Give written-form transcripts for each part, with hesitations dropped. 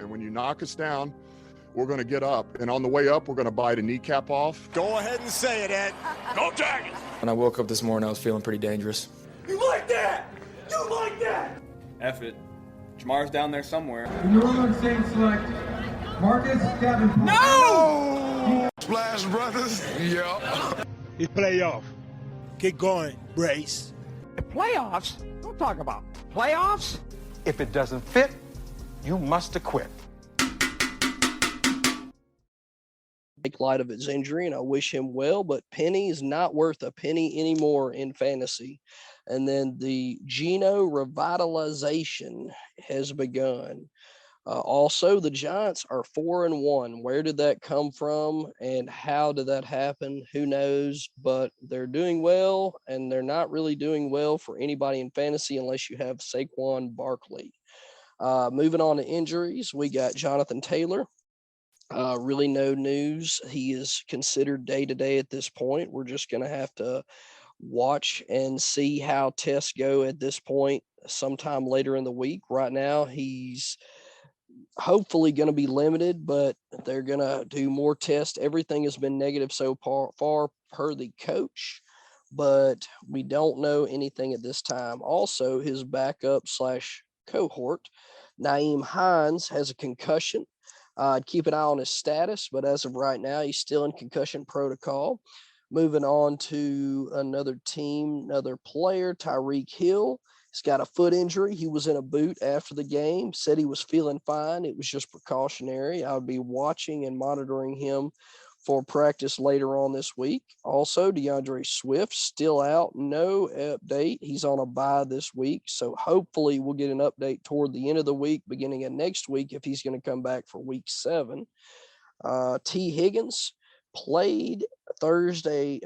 And when you knock us down, we're going to get up. And on the way up, we're going to bite a kneecap off. Go ahead and say it, Ed. Go Dragons! When I woke up this morning, I was feeling pretty dangerous. You like that? You like that? F it. Jamar's down there somewhere. The New Orleans Saints select Marcus Davenport. No! Splash Brothers. Yep. It's playoff. Keep going, Brace. The playoffs? Don't talk about playoffs. If it doesn't fit, you must acquit. Make light of his injury, and I wish him well, but Penny is not worth a penny anymore in fantasy. And then the Geno revitalization has begun. Also, the Giants are 4-1. Where did that come from, and how did that happen? Who knows? But they're doing well, and they're not really doing well for anybody in fantasy unless you have Saquon Barkley. Moving on to injuries, we got Jonathan Taylor. Really no news. He is considered day-to-day at this point. We're just going to have to watch and see how tests go at this point sometime later in the week. Right now, he's hopefully going to be limited, but they're going to do more tests. Everything has been negative so far per the coach, but we don't know anything at this time. Also, his backup / cohort, Nyheim Hines, has a concussion. I'd keep an eye on his status, but as of right now, he's still in concussion protocol. Moving on to another team, another player, Tyreek Hill. He's got a foot injury. He was in a boot after the game, said he was feeling fine. It was just precautionary. I would be watching and monitoring him for practice later on this week. Also, DeAndre Swift still out, no update. He's on a bye this week, so hopefully we'll get an update toward the end of the week, beginning of next week, if he's going to come back for week 7. T. Higgins played played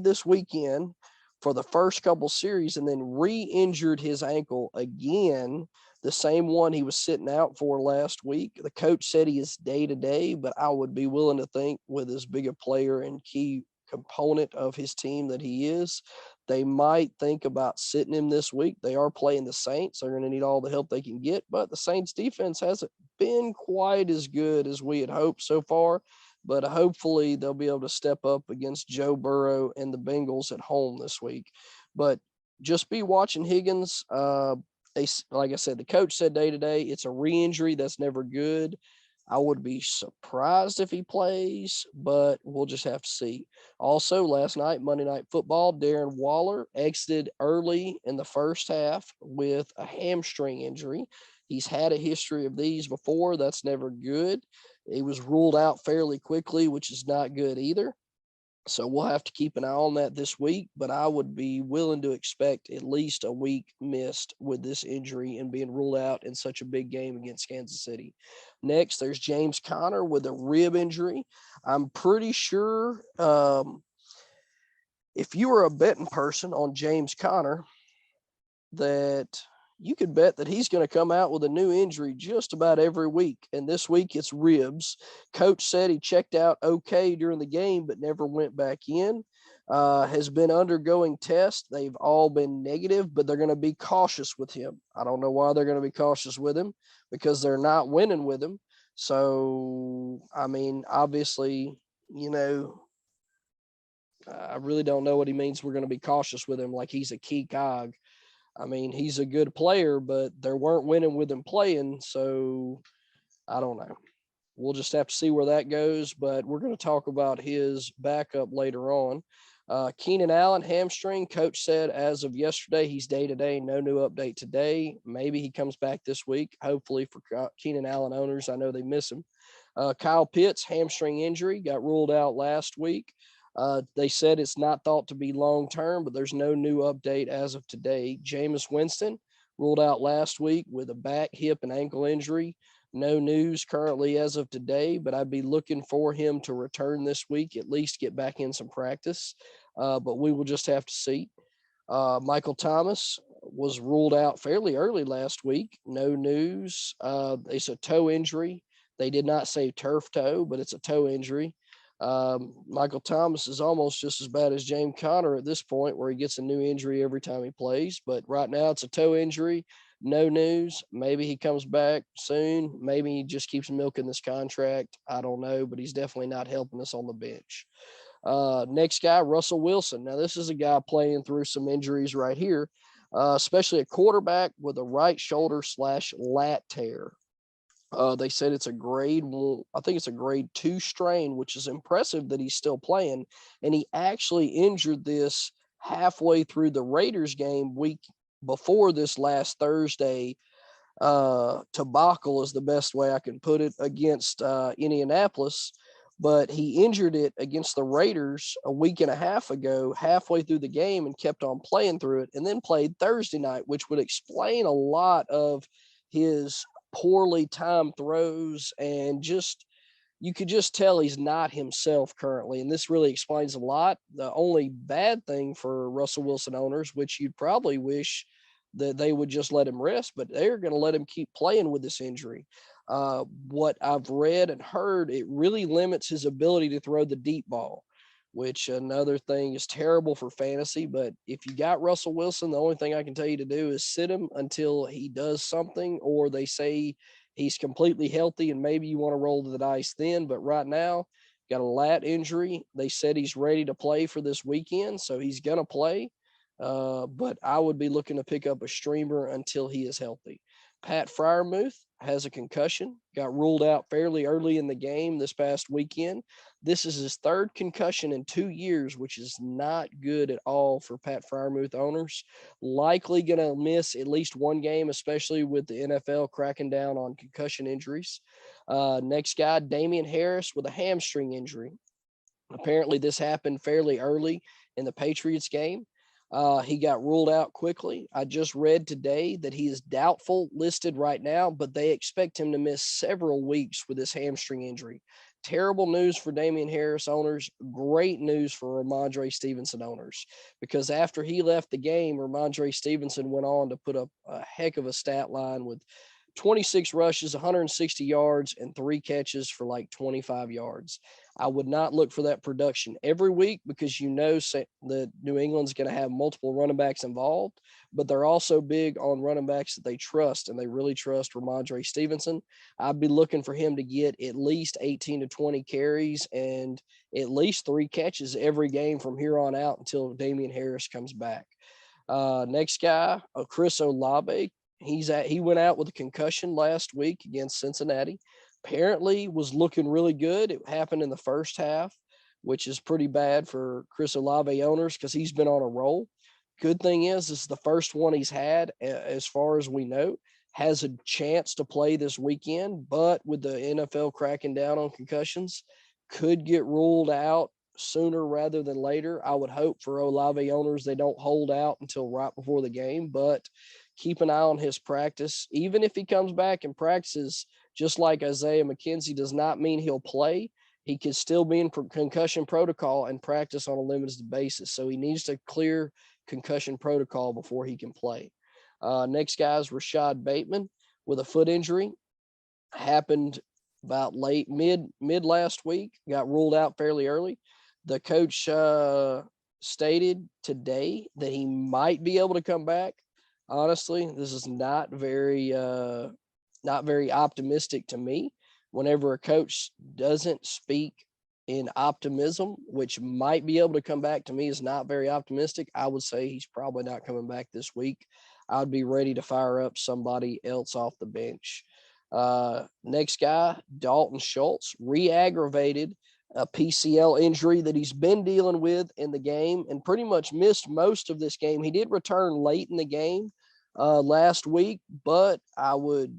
this weekend for the first couple series and then re-injured his ankle again, the same one he was sitting out for last week. The coach said he is day-to-day, but I would be willing to think with as big a player and key component of his team that he is, they might think about sitting him this week. They are playing the Saints. They're going to need all the help they can get, but the Saints defense hasn't been quite as good as we had hoped so far. But hopefully they'll be able to step up against Joe Burrow and the Bengals at home this week. But just be watching Higgins. Like I said, the coach said day-to-day, it's a re-injury. That's never good. I would be surprised if he plays, but we'll just have to see. Also, last night, Monday Night Football, Darren Waller exited early in the first half with a hamstring injury. He's had a history of these before. That's never good. He was ruled out fairly quickly, which is not good either. So we'll have to keep an eye on that this week, but I would be willing to expect at least a week missed with this injury and being ruled out in such a big game against Kansas City. Next, there's James Conner with a rib injury. I'm pretty sure if you were a betting person on James Conner, that you could bet that he's going to come out with a new injury just about every week. And this week it's ribs. Coach said he checked out okay during the game, but never went back in. Has been undergoing tests. They've all been negative, but they're going to be cautious with him. I don't know why they're going to be cautious with him, because they're not winning with him. So, I mean, obviously, I really don't know what he means we're going to be cautious with him, like he's a key cog. I mean, he's a good player, but they weren't winning with him playing, so I don't know. We'll just have to see where that goes, but we're going to talk about his backup later on. Keenan Allen, hamstring. Coach said as of yesterday, he's day-to-day, no new update today. Maybe he comes back this week, hopefully for Keenan Allen owners. I know they miss him. Kyle Pitts, hamstring injury, got ruled out last week. They said it's not thought to be long-term, but there's no new update as of today. Jameis Winston ruled out last week with a back, hip, and ankle injury. No news currently as of today, but I'd be looking for him to return this week, at least get back in some practice. But we will just have to see. Michael Thomas was ruled out fairly early last week. No news. It's a toe injury. They did not say turf toe, but it's a toe injury. Michael Thomas is almost just as bad as James Conner at this point, where he gets a new injury every time he plays. But right now it's a toe injury. no news. Maybe he comes back soon. Maybe he just keeps milking this contract. I don't know, but he's definitely not helping us on the bench. Next guy, Russell Wilson. Now, this is a guy playing through some injuries right here, especially a quarterback with a right shoulder / lat tear. They said it's a I think it's a grade 2 strain, which is impressive that he's still playing. And he actually injured this halfway through the Raiders game week before this last Thursday. Tobacco is the best way I can put it, against Indianapolis. But he injured it against the Raiders a week and a half ago, halfway through the game, and kept on playing through it, and then played Thursday night, which would explain a lot of his poorly timed throws, and just you could just tell he's not himself currently. And this really explains a lot. The only bad thing for Russell Wilson owners, which you'd probably wish that they would just let him rest, but they're going to let him keep playing with this injury. What I've read and heard, it really limits his ability to throw the deep ball, which another thing is terrible for fantasy. But if you got Russell Wilson, the only thing I can tell you to do is sit him until he does something, or they say he's completely healthy and maybe you want to roll the dice then. But right now, got a lat injury. They said he's ready to play for this weekend, so he's going to play. But I would be looking to pick up a streamer until he is healthy. Pat Freiermuth has a concussion, got ruled out fairly early in the game this past weekend. This is his third concussion in 2 years, which is not good at all for Pat Freiermuth owners. Likely going to miss at least one game, especially with the NFL cracking down on concussion injuries. Next guy, Damian Harris with a hamstring injury. Apparently this happened fairly early in the Patriots game. He got ruled out quickly. I just read today that he is doubtful listed right now, but they expect him to miss several weeks with this hamstring injury. Terrible news for Damian Harris owners. Great news for Ramondre Stevenson owners, because after he left the game, Ramondre Stevenson went on to put up a heck of a stat line with 26 rushes, 160 yards, and 3 catches for like 25 yards. I would not look for that production every week, because you know that New England's going to have multiple running backs involved, but they're also big on running backs that they trust, and they really trust Ramondre Stevenson. I'd be looking for him to get at least 18 to 20 carries and at least 3 catches every game from here on out until Damian Harris comes back. Next guy, Chris Olave. He went out with a concussion last week against Cincinnati. Apparently was looking really good. It happened in the first half, which is pretty bad for Chris Olave owners because he's been on a roll. Good thing is, this is the first one he's had, as far as we know, has a chance to play this weekend, but with the NFL cracking down on concussions, could get ruled out sooner rather than later. I would hope for Olave owners they don't hold out until right before the game, but keep an eye on his practice. Even if he comes back and practices, just like Isaiah McKenzie, does not mean he'll play. He could still be in concussion protocol and practice on a limited basis. So he needs to clear concussion protocol before he can play. Next guy is Rashad Bateman with a foot injury. Happened about mid last week. Got ruled out fairly early. The coach stated today that he might be able to come back. Honestly, this is not very optimistic to me. Whenever a coach doesn't speak in optimism, which might be able to come back, to me is not very optimistic. I would say he's probably not coming back this week. I'd be ready to fire up somebody else off the bench. Next guy, Dalton Schultz, re-aggravated a PCL injury that he's been dealing with in the game and pretty much missed most of this game. He did return late in the game last week, but I would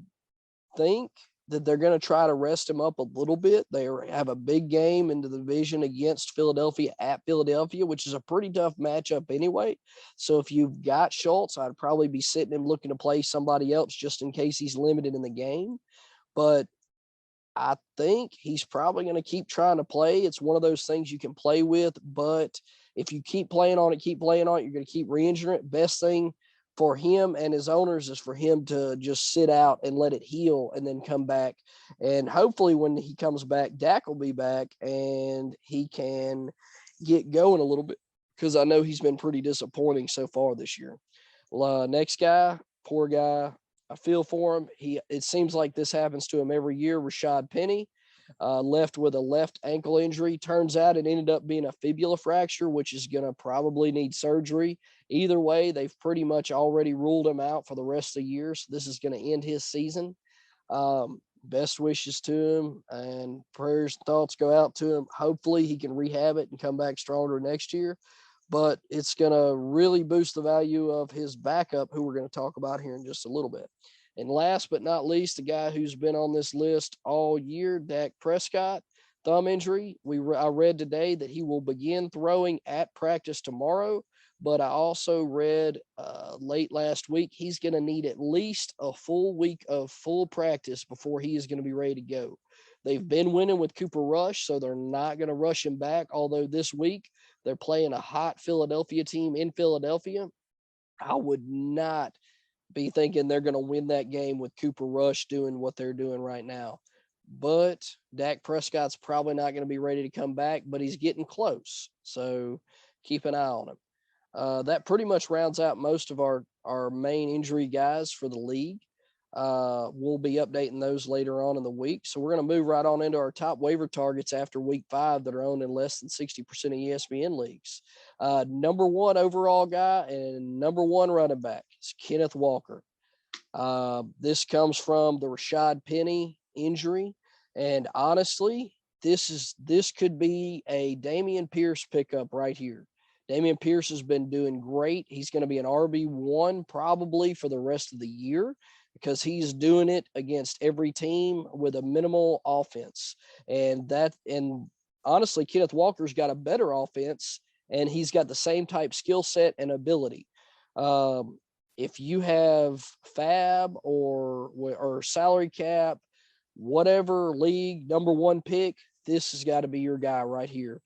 think that they're going to try to rest him up a little bit. They have a big game in the division against Philadelphia at Philadelphia, which is a pretty tough matchup anyway. So if you've got Schultz, I'd probably be sitting him looking to play somebody else just in case he's limited in the game. But I think he's probably going to keep trying to play. It's one of those things you can play with, but if you keep playing on it, you're going to keep re-injuring it. Best thing for him and his owners is for him to just sit out and let it heal and then come back. And hopefully when he comes back, Dak will be back and he can get going a little bit, because I know he's been pretty disappointing so far this year. Next guy, poor guy, I feel for him. It seems like this happens to him every year. Rashad Penny left with a left ankle injury. Turns out it ended up being a fibula fracture, which is going to probably need surgery. Either way, they've pretty much already ruled him out for the rest of the year. So this is going to end his season. Best wishes to him, and prayers and thoughts go out to him. Hopefully he can rehab it and come back stronger next year. But it's going to really boost the value of his backup, who we're going to talk about here in just a little bit. And last but not least, the guy who's been on this list all year, Dak Prescott, thumb injury. I read today that he will begin throwing at practice tomorrow, but I also read late last week he's going to need at least a full week of full practice before he is going to be ready to go. They've been winning with Cooper Rush, so they're not going to rush him back, although this week they're playing a hot Philadelphia team in Philadelphia. I would not be thinking they're going to win that game with Cooper Rush doing what they're doing right now. But Dak Prescott's probably not going to be ready to come back, but he's getting close. So keep an eye on him. That pretty much rounds out most of our main injury guys for the league. We'll be updating those later on in the week. So we're going to move right on into our top waiver targets after week 5 that are owned in less than 60% of ESPN leagues. Number 1 overall guy and number 1 running back is Kenneth Walker. This comes from the Rashad Penny injury. And honestly, this could be a Dameon Pierce pickup right here. Dameon Pierce has been doing great. He's going to be an RB1 probably for the rest of the year, because he's doing it against every team with a minimal offense. And honestly, Kenneth Walker's got a better offense, and he's got the same type skill set and ability. If you have fab or salary cap, whatever league, number 1 pick, this has got to be your guy right here.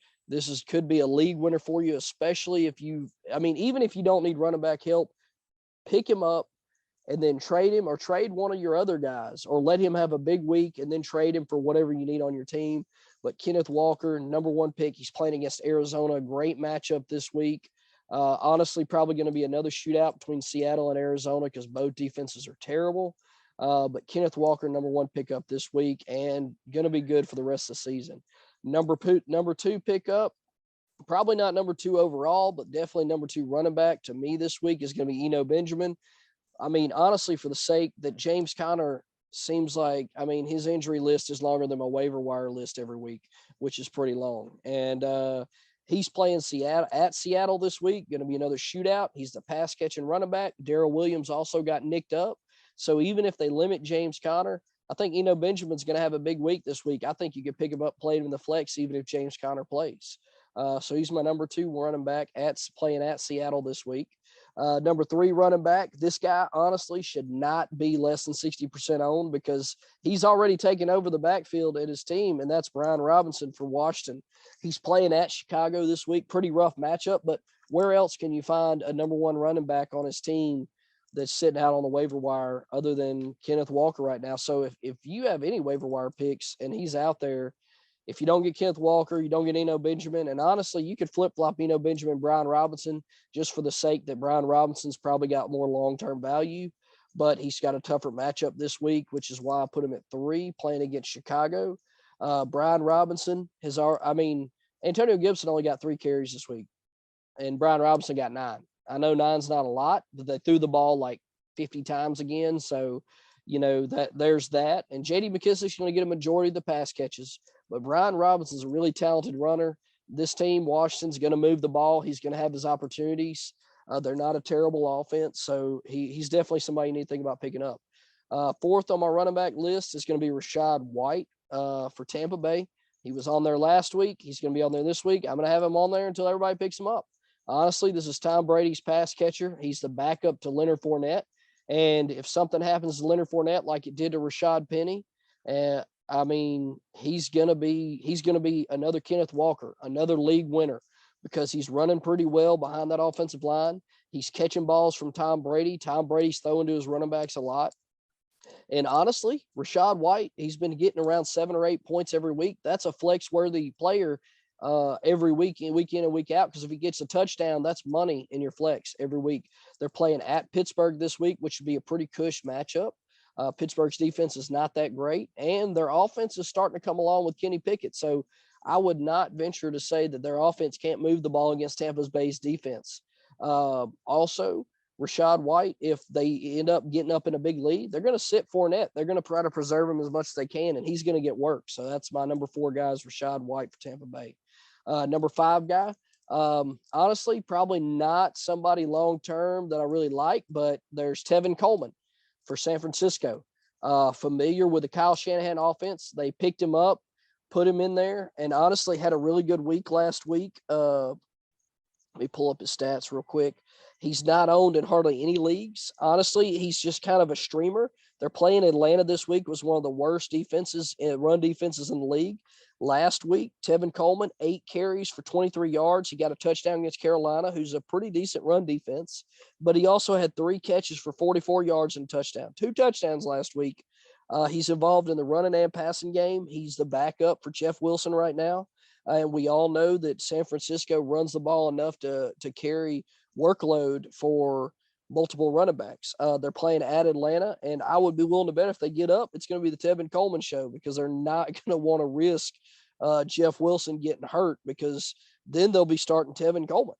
Could be a league winner for you, especially even if you don't need running back help, pick him up and then trade him, or trade one of your other guys, or let him have a big week and then trade him for whatever you need on your team. But Kenneth Walker, number 1 pick, he's playing against Arizona. Great matchup this week. Honestly, probably going to be another shootout between Seattle and Arizona because both defenses are terrible. But Kenneth Walker, number 1 pickup this week, and going to be good for the rest of the season. Number 2 pickup, probably not number 2 overall, but definitely number 2 running back to me this week is going to be Eno Benjamin. Honestly, for the sake that James Conner seems like, his injury list is longer than my waiver wire list every week, which is pretty long. And he's playing Seattle this week, going to be another shootout. He's the pass catching running back. Darrell Williams also got nicked up. So even if they limit James Conner, I think Eno Benjamin's going to have a big week this week. I think you could pick him up, play him in the flex, even if James Conner plays. So he's my number 2 running back playing at Seattle this week. Number 3 running back, this guy honestly should not be less than 60% owned because he's already taken over the backfield at his team, and that's Brian Robinson for Washington. He's playing at Chicago this week. Pretty rough matchup, but where else can you find a number 1 running back on his team that's sitting out on the waiver wire other than Kenneth Walker right now? So if you have any waiver wire picks and he's out there, if you don't get Kenneth Walker, you don't get Eno Benjamin. And honestly, you could flip-flop Eno Benjamin, Brian Robinson, just for the sake that Brian Robinson's probably got more long-term value. But he's got a tougher matchup this week, which is why I put him at 3, playing against Chicago. Brian Robinson Antonio Gibson only got 3 carries this week, and Brian Robinson got 9. I know 9's not a lot, but they threw the ball like 50 times again. So, there's that. And J.D. McKissic's going to get a majority of the pass catches. But Brian Robinson's a really talented runner. This team, Washington's going to move the ball. He's going to have his opportunities. They're not a terrible offense, so he's definitely somebody you need to think about picking up. 4th on my running back list is going to be Rachaad White for Tampa Bay. He was on there last week. He's going to be on there this week. I'm going to have him on there until everybody picks him up. Honestly, this is Tom Brady's pass catcher. He's the backup to Leonard Fournette. And if something happens to Leonard Fournette like it did to Rashad Penny, he's gonna be another Kenneth Walker, another league winner, because he's running pretty well behind that offensive line. He's catching balls from Tom Brady. Tom Brady's throwing to his running backs a lot. And honestly, Rachaad White, he's been getting around 7 or 8 points every week. That's a flex-worthy player every week in and week out, because if he gets a touchdown, that's money in your flex every week. They're playing at Pittsburgh this week, which would be a pretty cush matchup. Pittsburgh's defense is not that great, and their offense is starting to come along with Kenny Pickett. So I would not venture to say that their offense can't move the ball against Tampa Bay's defense. Also, Rachaad White, if they end up getting up in a big lead, they're going to sit Fournette. They're going to try to preserve him as much as they can, and he's going to get work. So that's my number 4 guy is Rachaad White for Tampa Bay. Number 5 guy, honestly, probably not somebody long-term that I really like, but there's Tevin Coleman for San Francisco. Familiar with the Kyle Shanahan offense. They picked him up, put him in there, and honestly had a really good week last week. Let me pull up his stats real quick. He's not owned in hardly any leagues. Honestly, he's just kind of a streamer. They're playing Atlanta this week, was one of the worst defenses, run defenses in the league. Last week, Tevin Coleman, 8 carries for 23 yards. He got a touchdown against Carolina, who's a pretty decent run defense, but he also had 3 catches for 44 yards and a touchdown. 2 touchdowns last week. He's involved in the running and passing game. He's the backup for Jeff Wilson right now. And we all know that San Francisco runs the ball enough to carry workload for multiple running backs. They're playing at Atlanta, and I would be willing to bet if they get up, it's going to be the Tevin Coleman show, because they're not going to want to risk Jeff Wilson getting hurt, because then they'll be starting Tevin Coleman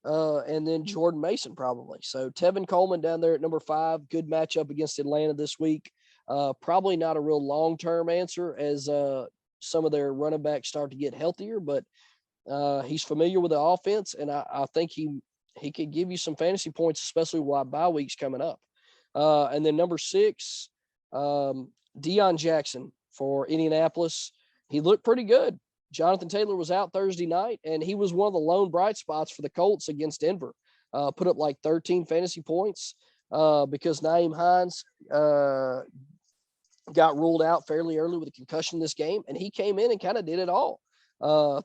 and then Jordan Mason probably. So Tevin Coleman down there at number 5, good matchup against Atlanta this week. Probably not a real long-term answer as some of their running backs start to get healthier, but he's familiar with the offense, and I think he could give you some fantasy points, especially while bye week's coming up. And then number 6, Deion Jackson for Indianapolis. He looked pretty good. Jonathan Taylor was out Thursday night, and he was one of the lone bright spots for the Colts against Denver. Put up like 13 fantasy points because Nyheim Hines got ruled out fairly early with a concussion this game, and he came in and kind of did it all.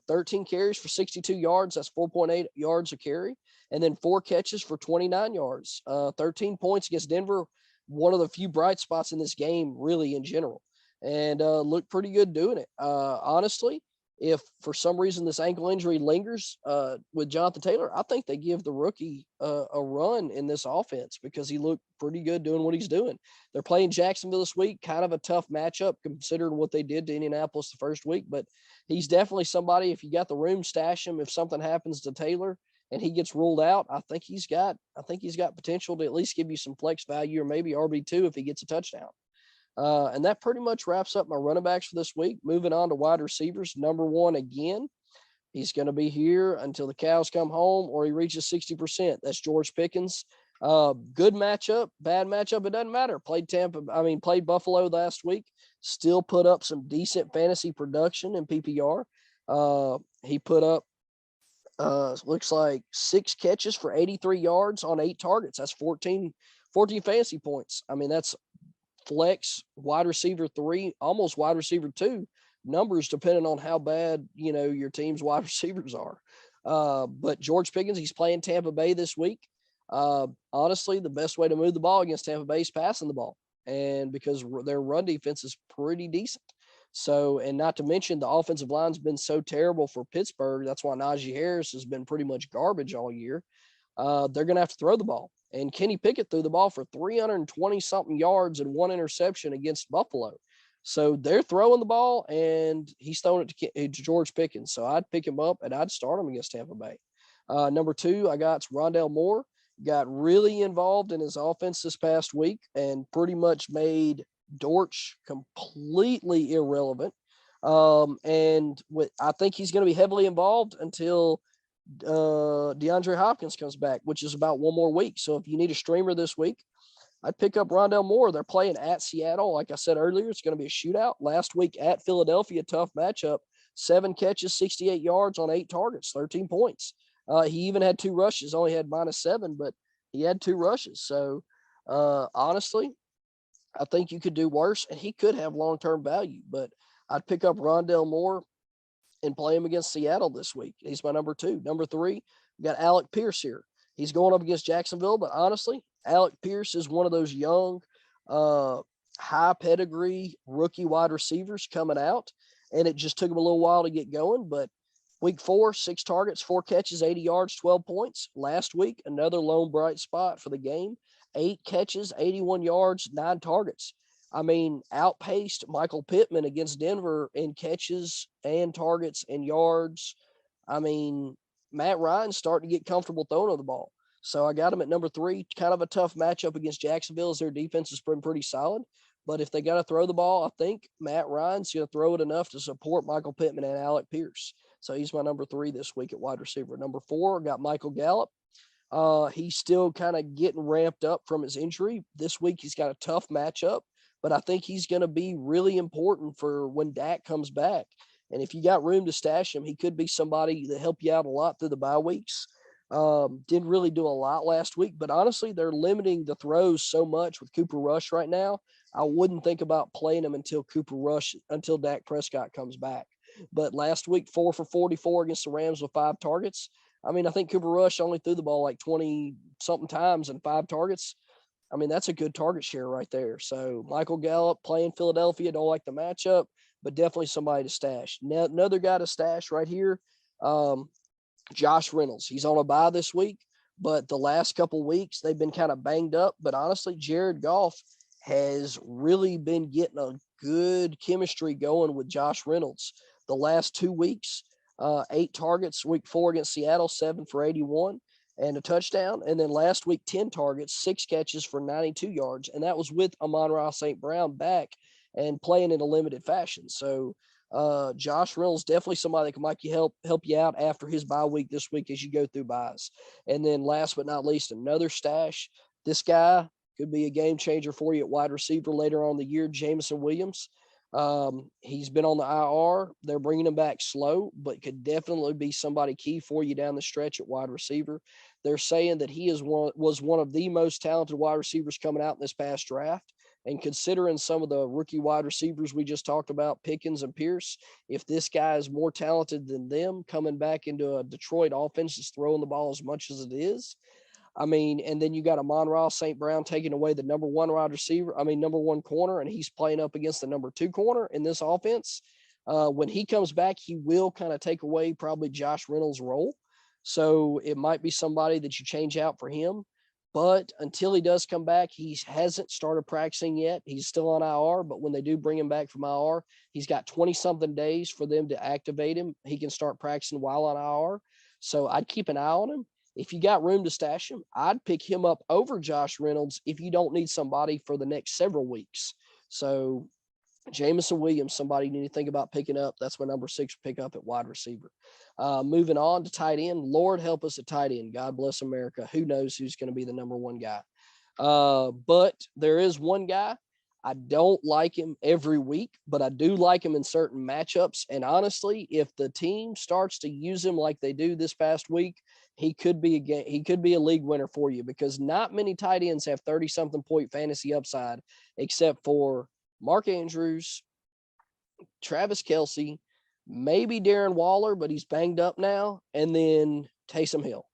13 carries for 62 yards. That's 4.8 yards a carry. And then 4 catches for 29 yards. 13 points against Denver. One of the few bright spots in this game, really, in general. And looked pretty good doing it. Honestly, if for some reason this ankle injury lingers with Jonathan Taylor, I think they give the rookie a run in this offense, because he looked pretty good doing what he's doing. They're playing Jacksonville this week, kind of a tough matchup considering what they did to Indianapolis the first week, but he's definitely somebody, if you got the room, stash him. If something happens to Taylor and he gets ruled out, I think he's got potential to at least give you some flex value, or maybe RB2 if he gets a touchdown. And that pretty much wraps up my running backs for this week. Moving on to wide receivers. Number 1 again, he's going to be here until the cows come home or he reaches 60%. That's George Pickens. Good matchup, bad matchup, it doesn't matter. Played Buffalo last week. Still put up some decent fantasy production in PPR. He put up looks like 6 catches for 83 yards on 8 targets. That's 14 fantasy points. I mean, that's flex wide receiver 3, almost wide receiver 2 numbers, depending on how bad, your team's wide receivers are. But George Pickens, he's playing Tampa Bay this week. Honestly, the best way to move the ball against Tampa Bay is passing the ball, and because their run defense is pretty decent. So, and not to mention the offensive line's been so terrible for Pittsburgh. That's why Najee Harris has been pretty much garbage all year. They're going to have to throw the ball. And Kenny Pickett threw the ball for 320-something yards and 1 interception against Buffalo. So they're throwing the ball, and he's throwing it to George Pickens. So I'd pick him up, and I'd start him against Tampa Bay. Number 2, I got Rondale Moore. Got really involved in his offense this past week and pretty much made Dortch completely irrelevant. I think he's going to be heavily involved until DeAndre Hopkins comes back, which is about 1 more week. So if you need a streamer this week, I'd pick up Rondale Moore. They're playing at Seattle. Like I said earlier, it's going to be a shootout. Last week at Philadelphia, tough matchup. 7 catches, 68 yards on 8 targets, 13 points. He even had 2 rushes, only had -7, but he had 2 rushes. So honestly, I think you could do worse, and he could have long-term value. But I'd pick up Rondale Moore and play him against Seattle this week. He's my number 2. Number 3, we got Alec Pierce here. He's going up against Jacksonville, but honestly, Alec Pierce is one of those young, high pedigree rookie wide receivers coming out, and it just took him a little while to get going. But Week 4, 6 targets, 4 catches, 80 yards, 12 points. Last week, another lone bright spot for the game. 8 catches, 81 yards, 9 targets. I mean, outpaced Michael Pittman against Denver in catches and targets and yards. I mean, Matt Ryan's starting to get comfortable throwing the ball. So I got him at number 3. Kind of a tough matchup against Jacksonville as their defense has been pretty solid. But if they got to throw the ball, I think Matt Ryan's going to throw it enough to support Michael Pittman and Alec Pierce. So he's my number 3 this week at wide receiver. Number 4, got Michael Gallup. He's still kind of getting ramped up from his injury. This week he's got a tough matchup, but I think he's going to be really important for when Dak comes back. And if you got room to stash him, he could be somebody that help you out a lot through the bye weeks. Didn't really do a lot last week, but honestly, they're limiting the throws so much with Cooper Rush right now. I wouldn't think about playing him until Dak Prescott comes back. But last week, 4 for 44 against the Rams with 5 targets. I mean, I think Cooper Rush only threw the ball like 20-something times and 5 targets. I mean, that's a good target share right there. So Michael Gallup playing Philadelphia, don't like the matchup, but definitely somebody to stash. Now, another guy to stash right here, Josh Reynolds. He's on a bye this week, but the last couple weeks they've been kind of banged up. But honestly, Jared Goff has really been getting a good chemistry going with Josh Reynolds. The last 2 weeks, 8 targets, week 4 against Seattle, 7 for 81 and a touchdown. And then last week, 10 targets, 6 catches for 92 yards. And that was with Amon-Ra St. Brown back and playing in a limited fashion. So Josh Reynolds, definitely somebody that can help you out after his bye week this week as you go through buys. And then last but not least, another stash. This guy could be a game changer for you at wide receiver later on in the year, Jameson Williams. He's been on the IR. They're bringing him back slow, but could definitely be somebody key for you down the stretch at wide receiver. They're saying that he was one of the most talented wide receivers coming out in this past draft. And considering some of the rookie wide receivers we just talked about, Pickens and Pierce, if this guy is more talented than them coming back into a Detroit offense that's throwing the ball as much as it is, I mean, and then you got Amon-Ra St. Brown taking away the number 1 number 1 corner, and he's playing up against the number 2 corner in this offense. When he comes back, he will kind of take away probably Josh Reynolds' role. So it might be somebody that you change out for him. But until he does come back, he hasn't started practicing yet. He's still on IR, but when they do bring him back from IR, he's got 20-something days for them to activate him. He can start practicing while on IR. So I'd keep an eye on him. If you got room to stash him, I'd pick him up over Josh Reynolds if you don't need somebody for the next several weeks. So Jameson Williams, somebody you need to think about picking up. That's my number 6 pick up at wide receiver. Moving on to tight end. Lord help us at tight end. God bless America. Who knows who's going to be the number 1 guy? But there is one guy. I don't like him every week, but I do like him in certain matchups. And honestly, if the team starts to use him like they do this past week, he could be a league winner for you, because not many tight ends have 30-something point fantasy upside except for Mark Andrews, Travis Kelce, maybe Darren Waller, but he's banged up now, and then Taysom Hill.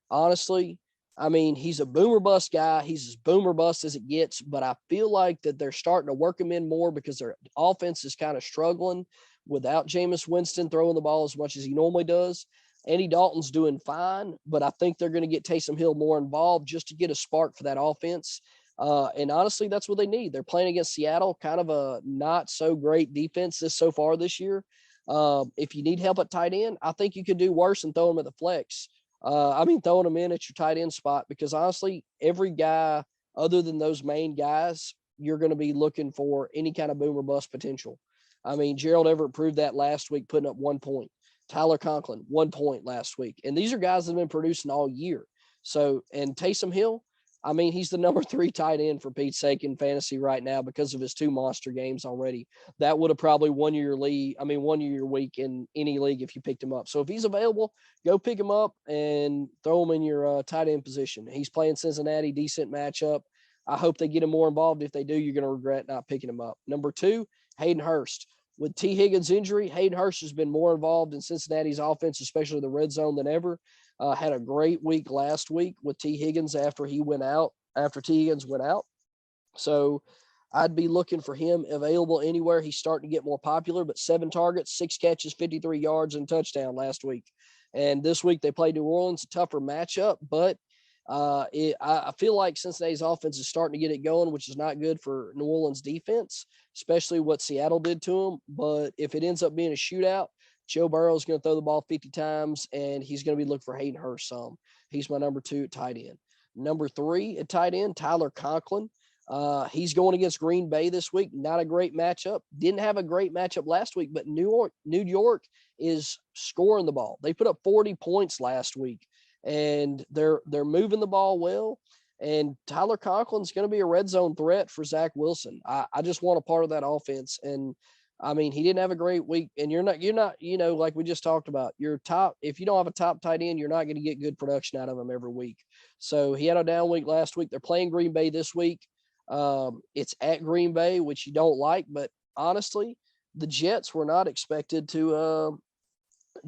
Honestly, I mean, he's a boomer bust guy. He's as boomer bust as it gets, but I feel like that they're starting to work him in more because their offense is kind of struggling without Jameis Winston throwing the ball as much as he normally does. Andy Dalton's doing fine, but I think they're going to get Taysom Hill more involved just to get a spark for that offense. And honestly, that's what they need. They're playing against Seattle, kind of a not so great defense so far this year. If you need help at tight end, I think you could do worse than throw them at the flex. Throwing them in at your tight end spot, because honestly, every guy other than those main guys, you're going to be looking for any kind of boom or bust potential. I mean, Gerald Everett proved that last week, putting up 1 point. Tyler Conklin, 1 point last week. And these are guys that have been producing all year. So, and Taysom Hill, I mean, he's the number 3 tight end for Pete's sake in fantasy right now because of his 2 monster games already. That would have probably won you your week in any league if you picked him up. So if he's available, go pick him up and throw him in your tight end position. He's playing Cincinnati, decent matchup. I hope they get him more involved. If they do, you're going to regret not picking him up. Number 2, Hayden Hurst. With T. Higgins' injury, Hayden Hurst has been more involved in Cincinnati's offense, especially the red zone, than ever. Had a great week last week with T. Higgins after T. Higgins went out. So I'd be looking for him available anywhere. He's starting to get more popular, but 7 targets, 6 catches, 53 yards, and touchdown last week. And this week they played New Orleans, a tougher matchup, but I feel like Cincinnati's offense is starting to get it going, which is not good for New Orleans defense, especially what Seattle did to them. But if it ends up being a shootout, Joe Burrow is going to throw the ball 50 times, and he's going to be looking for Hayden Hurst some. He's my number 2 at tight end. Number 3 at tight end, Tyler Conklin. He's going against Green Bay this week. Not a great matchup. Didn't have a great matchup last week, but New York is scoring the ball. They put up 40 points last week, and they're moving the ball well. And Tyler Conklin's going to be a red zone threat for Zach Wilson. I just want a part of that offense. And I mean, he didn't have a great week, and you're not, like we just talked about, if you don't have a top tight end, you're not going to get good production out of him every week. So he had a down week last week. They're playing Green Bay this week. It's at Green Bay, which you don't like, but honestly, the Jets were not expected to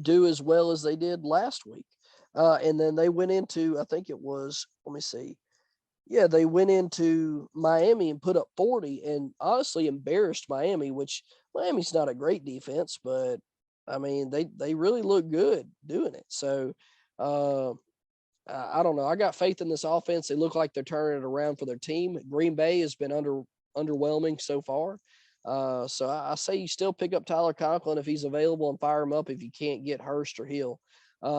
do as well as they did last week. And then they went into, I think it was, let me see. Yeah, they went into Miami and put up 40 and honestly embarrassed Miami, which Miami's not a great defense, but I mean, they really look good doing it. So I don't know. I got faith in this offense. They look like they're turning it around for their team. Green Bay has been underwhelming so far. So I say you still pick up Tyler Conklin if he's available and fire him up if you can't get Hurst or Hill.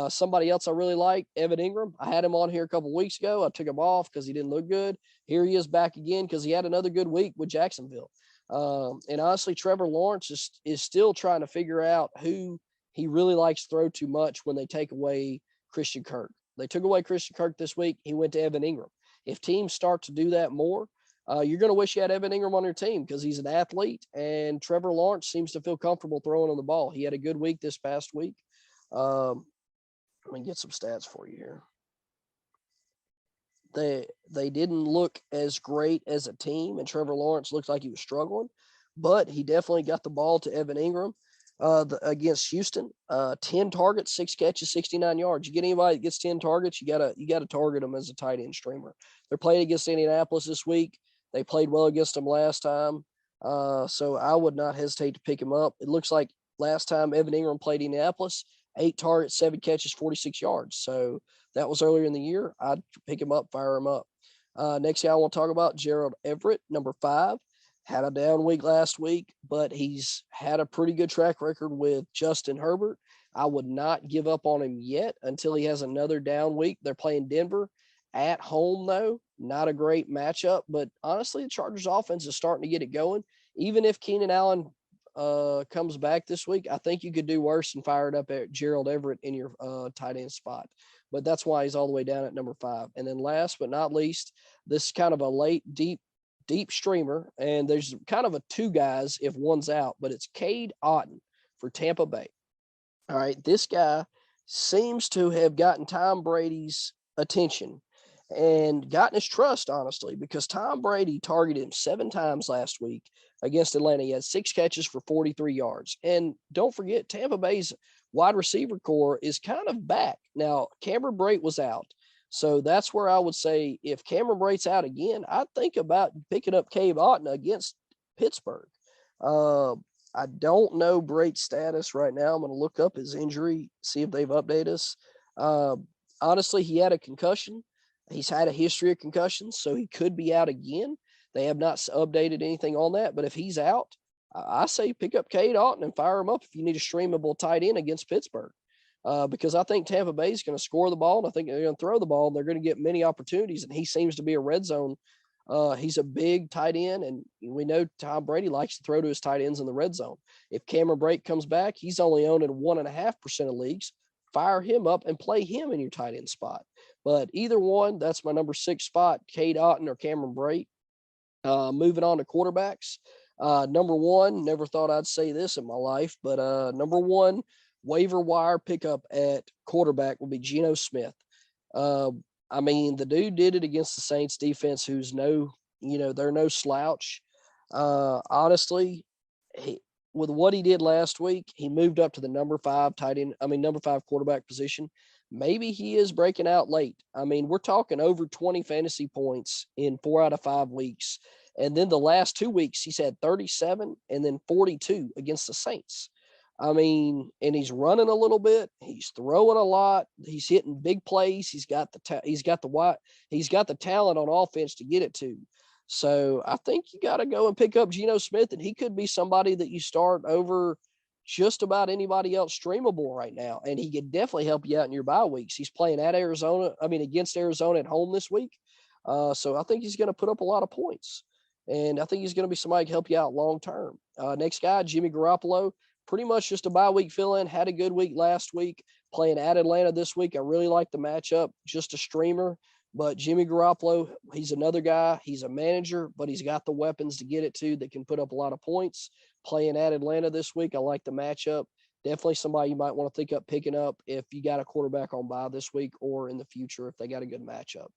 Somebody else I really like, Evan Ingram. I had him on here a couple weeks ago. I took him off because he didn't look good. Here he is back again because he had another good week with Jacksonville. And honestly, Trevor Lawrence is still trying to figure out who he really likes to throw too much when they take away Christian Kirk. They took away Christian Kirk this week. He went to Evan Ingram. If teams start to do that more, you're going to wish you had Evan Ingram on your team because he's an athlete, and Trevor Lawrence seems to feel comfortable throwing him the ball. He had a good week this past week. Let me get some stats for you here. They didn't look as great as a team, and Trevor Lawrence looked like he was struggling, but he definitely got the ball to Evan Ingram against Houston. 10 targets, 6 catches, 69 yards. You get anybody that gets 10 targets, you gotta target them as a tight end streamer. They're playing against Indianapolis this week. They played well against them last time, so I would not hesitate to pick him up. It looks like last time Evan Ingram played Indianapolis, 8 targets, 7 catches, 46 yards. So that was earlier in the year. I'd pick him up, fire him up. Next guy I want to talk about, Gerald Everett, number 5. Had a down week last week, but he's had a pretty good track record with Justin Herbert. I would not give up on him yet until he has another down week. They're playing Denver at home, though. Not a great matchup, but honestly, the Chargers offense is starting to get it going. Even if Keenan Allen comes back this week, I think you could do worse and fire it up at Gerald Everett in your tight end spot. But that's why he's all the way down at number 5. And then last but not least, this is kind of a late, deep streamer, and there's kind of a 2 guys if one's out, but it's Cade Otton for Tampa Bay. All right, this guy seems to have gotten Tom Brady's attention and gotten his trust, honestly, because Tom Brady targeted him 7 times last week against Atlanta. He had 6 catches for 43 yards. And don't forget, Tampa Bay's wide receiver core is kind of back. Now, Cameron Brate was out. So that's where I would say if Cameron Brate's out again, I'd think about picking up Cade Otton against Pittsburgh. I don't know Brate's status right now. I'm going to look up his injury, see if they've updated us. Honestly, he had a concussion. He's had a history of concussions, so he could be out again. They have not updated anything on that, but if he's out, I say pick up Cade Otton and fire him up if you need a streamable tight end against Pittsburgh. Because I think Tampa Bay is going to score the ball, and I think they're going to throw the ball, and they're going to get many opportunities, and he seems to be a red zone. He's a big tight end, and we know Tom Brady likes to throw to his tight ends in the red zone. If Cameron Brate comes back, he's only owned in 1.5% of leagues. Fire him up and play him in your tight end spot. But either one, that's my number 6 spot, Cade Otton or Cameron Brate. Moving on to quarterbacks. Number 1, never thought I'd say this in my life, but number 1, waiver wire pickup at quarterback will be Geno Smith. I mean, the dude did it against the Saints defense, who's they're no slouch. Honestly, with what he did last week, he moved up to the number 5 quarterback position. Maybe he is breaking out late. I mean, we're talking over 20 fantasy points in 4 out of 5 weeks. And then the last 2 weeks, he's had 37 and then 42 against the Saints. I mean, and he's running a little bit. He's throwing a lot. He's hitting big plays. He's got the talent on offense to get it to. So I think you got to go and pick up Geno Smith, and he could be somebody that you start over just about anybody else streamable right now. And he could definitely help you out in your bye weeks. He's playing against Arizona at home this week. So I think he's going to put up a lot of points. And I think he's going to be somebody to help you out long term. Next guy, Jimmy Garoppolo, pretty much just a bye week fill-in. Had a good week last week, playing at Atlanta this week. I really like the matchup, just a streamer. But Jimmy Garoppolo, he's another guy. He's a manager, but he's got the weapons to get it to that can put up a lot of points. Playing at Atlanta this week, I like the matchup. Definitely somebody you might want to think up picking up if you got a quarterback on bye this week or in the future if they got a good matchup.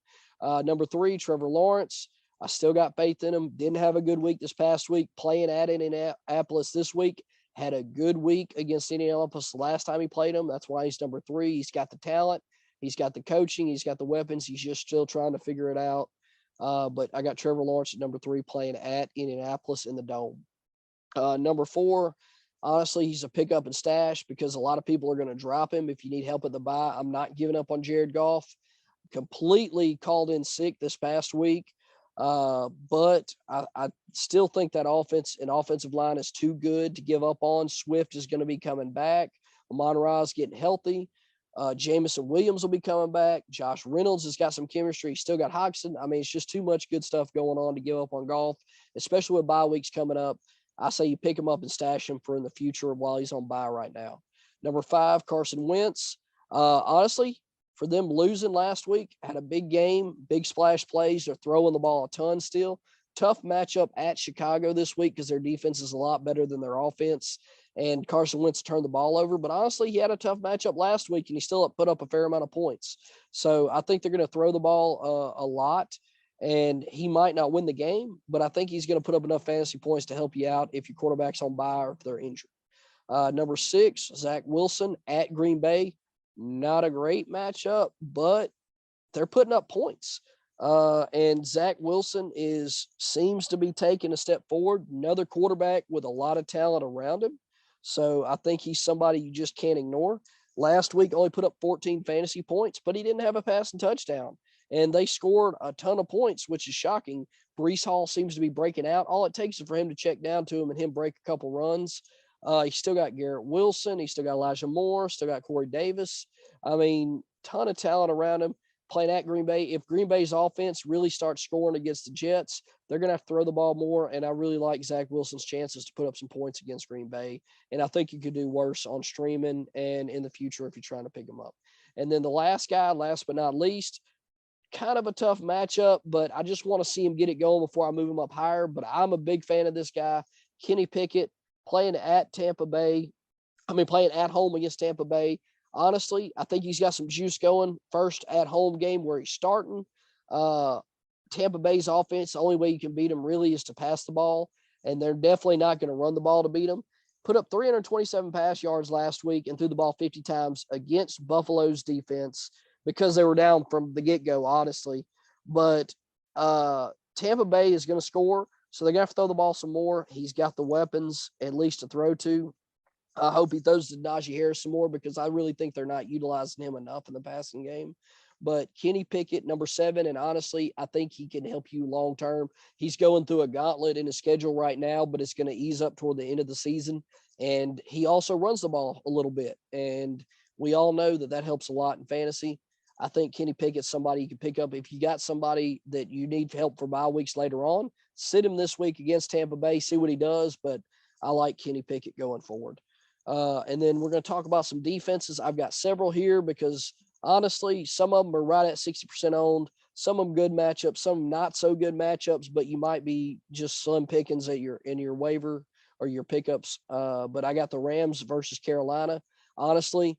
Number 3, Trevor Lawrence. I still got faith in him. Didn't have a good week this past week. Playing at Indianapolis this week. Had a good week against Indianapolis the last time he played him. That's why he's number 3. He's got the talent. He's got the coaching. He's got the weapons. He's just still trying to figure it out. But I got Trevor Lawrence at number 3 playing at Indianapolis in the Dome. Number 4, honestly, he's a pick up and stash because a lot of people are going to drop him if you need help at the bye. I'm not giving up on Jared Goff. Completely called in sick this past week. But I still think that offensive line is too good to give up on. Swift is going to be coming back. Amon-Ra is getting healthy. Jamison Williams will be coming back. Josh Reynolds has got some chemistry. He's still got Hodgson. I mean, it's just too much good stuff going on to give up on Goff, especially with bye weeks coming up. I say you pick him up and stash him for in the future while he's on bye right now. Number 5, Carson Wentz. Honestly, for them losing last week, had a big game, big splash plays. They're throwing the ball a ton still. Tough matchup at Chicago this week because their defense is a lot better than their offense. And Carson Wentz turned the ball over. But honestly, he had a tough matchup last week, and he still put up a fair amount of points. So I think they're going to throw the ball a lot. And he might not win the game, but I think he's going to put up enough fantasy points to help you out if your quarterback's on bye or if they're injured. Number 6, Zach Wilson at Green Bay. Not a great matchup, but they're putting up points. And Zach Wilson seems to be taking a step forward. Another quarterback with a lot of talent around him. So I think he's somebody you just can't ignore. Last week only put up 14 fantasy points, but he didn't have a passing touchdown. And they scored a ton of points, which is shocking. Breece Hall seems to be breaking out. All it takes is for him to check down to him and him break a couple runs. He's still got Garrett Wilson. He's still got Elijah Moore. Still got Corey Davis. I mean, ton of talent around him. Playing at Green Bay. If Green Bay's offense really starts scoring against the Jets, they're going to have to throw the ball more. And I really like Zach Wilson's chances to put up some points against Green Bay. And I think you could do worse on streaming and in the future if you're trying to pick him up. And then the last guy, last but not least, kind of a tough matchup, but I just want to see him get it going before I move him up higher. But I'm a big fan of this guy, Kenny Pickett, playing at home against Tampa Bay. Honestly, I think he's got some juice going. First at home game where he's starting. Tampa Bay's offense, the only way you can beat them really is to pass the ball, and they're definitely not going to run the ball to beat them. Put up 327 pass yards last week and threw the ball 50 times against Buffalo's defense because they were down from the get-go, honestly. But Tampa Bay is going to score, so they're going to have to throw the ball some more. He's got the weapons at least to throw to. I hope he throws to Najee Harris some more because I really think they're not utilizing him enough in the passing game. But Kenny Pickett, number 7, and honestly, I think he can help you long term. He's going through a gauntlet in his schedule right now, but it's going to ease up toward the end of the season. And he also runs the ball a little bit, and we all know that helps a lot in fantasy. I think Kenny Pickett's somebody you can pick up. If you got somebody that you need help for bye weeks later on, sit him this week against Tampa Bay, see what he does. But I like Kenny Pickett going forward. And then we're going to talk about some defenses. I've got several here because honestly, some of them are right at 60% owned. Some of them good matchups, some not so good matchups, but you might be just slim pickings in your waiver or your pickups. But I got the Rams versus Carolina. Honestly,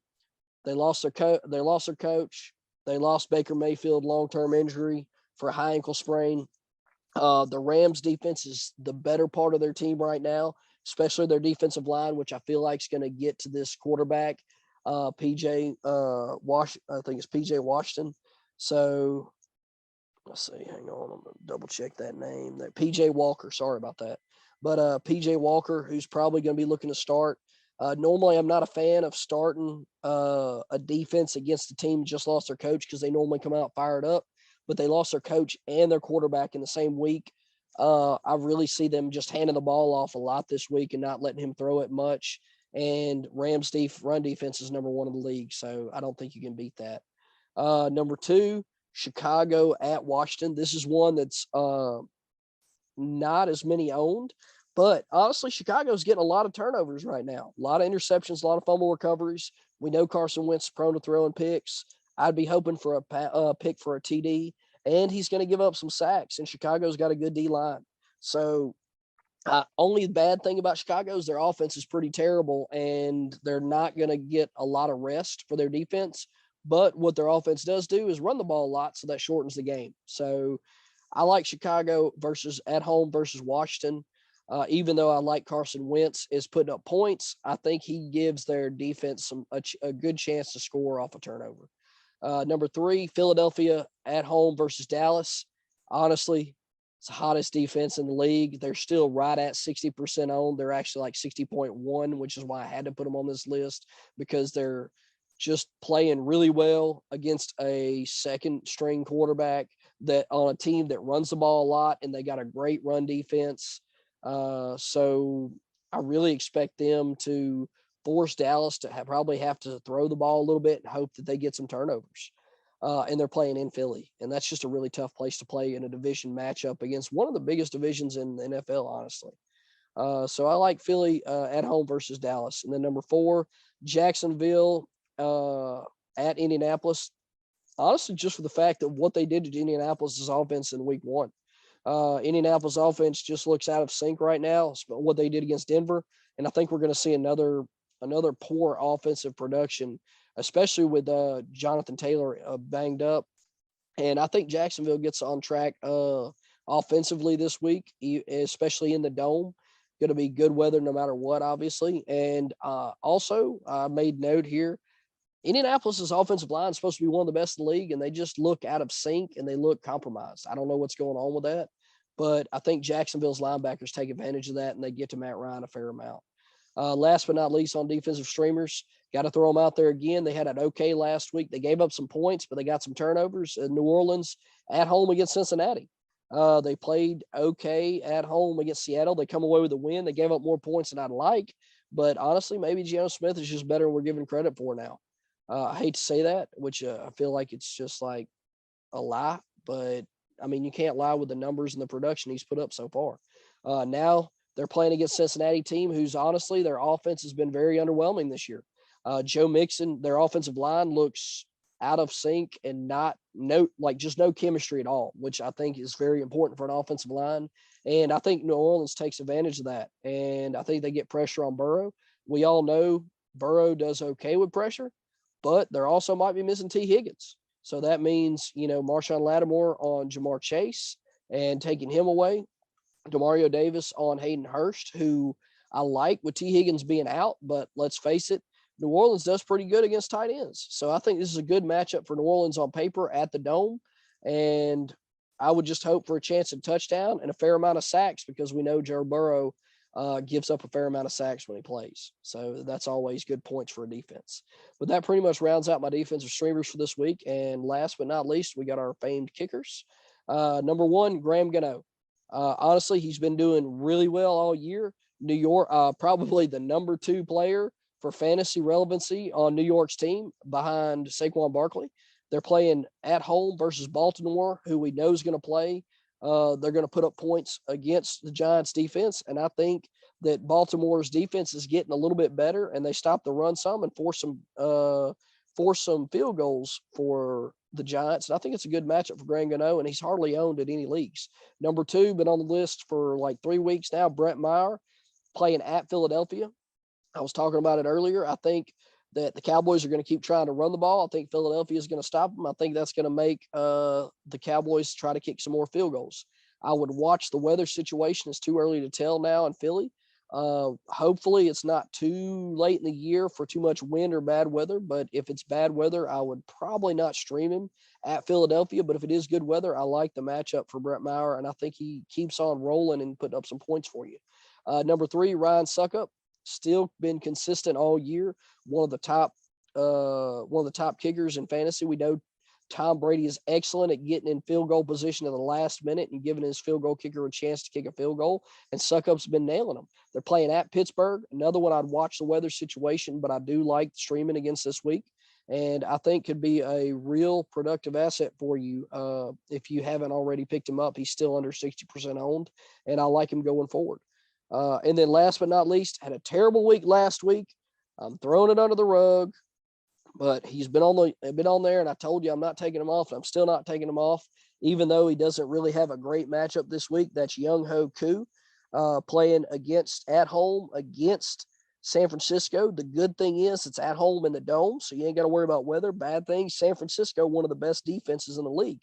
they lost their coach. They lost Baker Mayfield, long-term injury for a high ankle sprain. The Rams defense is the better part of their team right now, especially their defensive line, which I feel like is going to get to this quarterback, I think it's PJ Washington. So let's see, hang on, I'm gonna double check that name. That PJ Walker, sorry about that. But PJ Walker, who's probably going to be looking to start. Normally, I'm not a fan of starting a defense against a team just lost their coach because they normally come out fired up, but they lost their coach and their quarterback in the same week. I really see them just handing the ball off a lot this week and not letting him throw it much. And Rams' run defense is number one in the league, so I don't think you can beat that. Number two, Chicago at Washington. This is one that's not as many owned, but honestly, Chicago's getting a lot of turnovers right now. A lot of interceptions, a lot of fumble recoveries. We know Carson Wentz is prone to throwing picks. I'd be hoping for a pick for a TD, and he's going to give up some sacks, and Chicago's got a good D-line. So only the bad thing about Chicago is their offense is pretty terrible, and they're not going to get a lot of rest for their defense. But what their offense does do is run the ball a lot, so that shortens the game. So I like Chicago versus at home versus Washington. Even though I like Carson Wentz is putting up points, I think he gives their defense a good chance to score off a turnover. Number three, Philadelphia at home versus Dallas. Honestly, it's the hottest defense in the league. They're still right at 60% owned. They're actually like 60.1, which is why I had to put them on this list because they're just playing really well against a second string quarterback that on a team that runs the ball a lot, and they got a great run defense. So I really expect them to force Dallas to probably have to throw the ball a little bit and hope that they get some turnovers. And they're playing in Philly, and that's just a really tough place to play in a division matchup against one of the biggest divisions in the NFL, honestly. So I like Philly at home versus Dallas. And then number four, Jacksonville at Indianapolis. Honestly, just for the fact of what they did to Indianapolis' offense in week one. Indianapolis offense just looks out of sync right now, what they did against Denver. And I think we're going to see another poor offensive production, especially with Jonathan Taylor banged up. And I think Jacksonville gets on track offensively this week, especially in the Dome. Going to be good weather no matter what, obviously. And also, I made note here, Indianapolis' offensive line is supposed to be one of the best in the league, and they just look out of sync and they look compromised. I don't know what's going on with that, but I think Jacksonville's linebackers take advantage of that, and they get to Matt Ryan a fair amount. Last but not least, on defensive streamers, got to throw them out there again. They had an okay last week. They gave up some points, but they got some turnovers. New Orleans at home against Cincinnati. They played okay at home against Seattle. They come away with a win. They gave up more points than I'd like, but honestly, maybe Geno Smith is just better than we're giving credit for now. I hate to say that, which I feel like it's just like a lie, but I mean, you can't lie with the numbers and the production he's put up so far. Now they're playing against Cincinnati team, who's honestly, their offense has been very underwhelming this year. Joe Mixon, their offensive line looks out of sync and no chemistry at all, which I think is very important for an offensive line. And I think New Orleans takes advantage of that. And I think they get pressure on Burrow. We all know Burrow does okay with pressure, but there also might be missing T. Higgins. So that means, Marshawn Lattimore on Jamar Chase and taking him away. Demario Davis on Hayden Hurst, who I like with T. Higgins being out, but let's face it, New Orleans does pretty good against tight ends. So I think this is a good matchup for New Orleans on paper at the Dome. And I would just hope for a chance at touchdown and a fair amount of sacks because we know Joe Burrow gives up a fair amount of sacks when he plays. So that's always good points for a defense. But that pretty much rounds out my defensive streamers for this week. And last but not least, we got our famed kickers. Number one, Graham Gano. Honestly, he's been doing really well all year. New York, probably the number two player for fantasy relevancy on New York's team behind Saquon Barkley. They're playing at home versus Baltimore, who we know is going to play. They're going to put up points against the Giants defense. And I think that Baltimore's defense is getting a little bit better, and they stop the run some and force some field goals for the Giants. And I think it's a good matchup for Graham Gano, and he's hardly owned in any leagues. Number two, been on the list for like 3 weeks now, Brett Maher playing at Philadelphia. I was talking about it earlier. I think that the Cowboys are going to keep trying to run the ball. I think Philadelphia is going to stop them. I think that's going to make the Cowboys try to kick some more field goals. I would watch the weather situation. It's too early to tell now in Philly. Hopefully it's not too late in the year for too much wind or bad weather, but if it's bad weather, I would probably not stream him at Philadelphia. But if it is good weather, I like the matchup for Brett Maher, and I think he keeps on rolling and putting up some points for you. Number 3, Ryan Suckup, still been consistent all year. One of the top kickers in fantasy. We know Tom Brady is excellent at getting in field goal position at the last minute and giving his field goal kicker a chance to kick a field goal, and Suckup's been nailing them. They're playing at Pittsburgh. Another one I'd watch the weather situation, but I do like streaming against this week, and I think could be a real productive asset for you if you haven't already picked him up. He's still under 60% owned, and I like him going forward. And then last but not least, had a terrible week last week. I'm throwing it under the rug, but he's been on there, and I told you I'm not taking him off, and I'm still not taking him off, even though he doesn't really have a great matchup this week. That's Young Ho Koo playing at home against San Francisco. The good thing is it's at home in the Dome, so you ain't got to worry about weather. Bad thing, San Francisco, one of the best defenses in the league.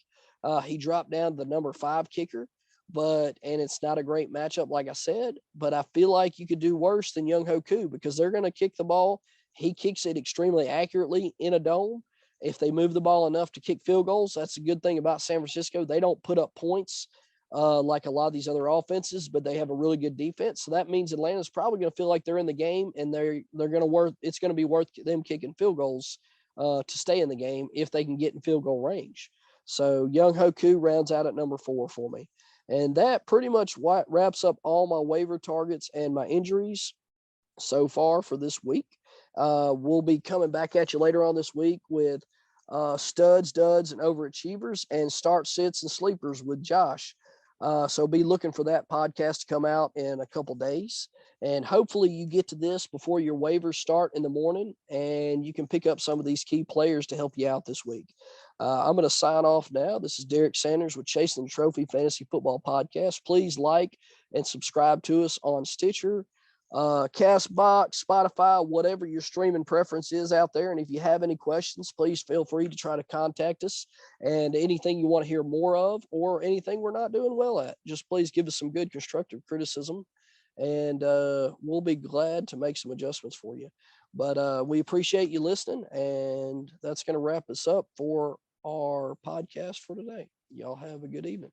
He dropped down to the number 5 kicker, and it's not a great matchup, like I said, but I feel like you could do worse than Young Ho Koo because they're going to kick the ball. He kicks it extremely accurately in a dome. If they move the ball enough to kick field goals, that's a good thing about San Francisco. They don't put up points like a lot of these other offenses, but they have a really good defense. So that means Atlanta's probably going to feel like they're in the game, and they're going to it's going to be worth them kicking field goals to stay in the game if they can get in field goal range. So Young Ho Koo rounds out at number 4 for me. And that pretty much wraps up all my waiver targets and my injuries so far for this week. We'll be coming back at you later on this week with studs, duds, and overachievers, and start, sits, and sleepers with Josh. So be looking for that podcast to come out in a couple days. And hopefully you get to this before your waivers start in the morning, and you can pick up some of these key players to help you out this week. I'm going to sign off now. This is Derek Sanders with Chasing the Trophy Fantasy Football Podcast. Please like and subscribe to us on Stitcher, Castbox, Spotify, whatever your streaming preference is out there. And if you have any questions, please feel free to try to contact us, and anything you want to hear more of or anything we're not doing well at, just please give us some good constructive criticism, and we'll be glad to make some adjustments for you. But we appreciate you listening, and that's going to wrap us up for our podcast for today. Y'all have a good evening.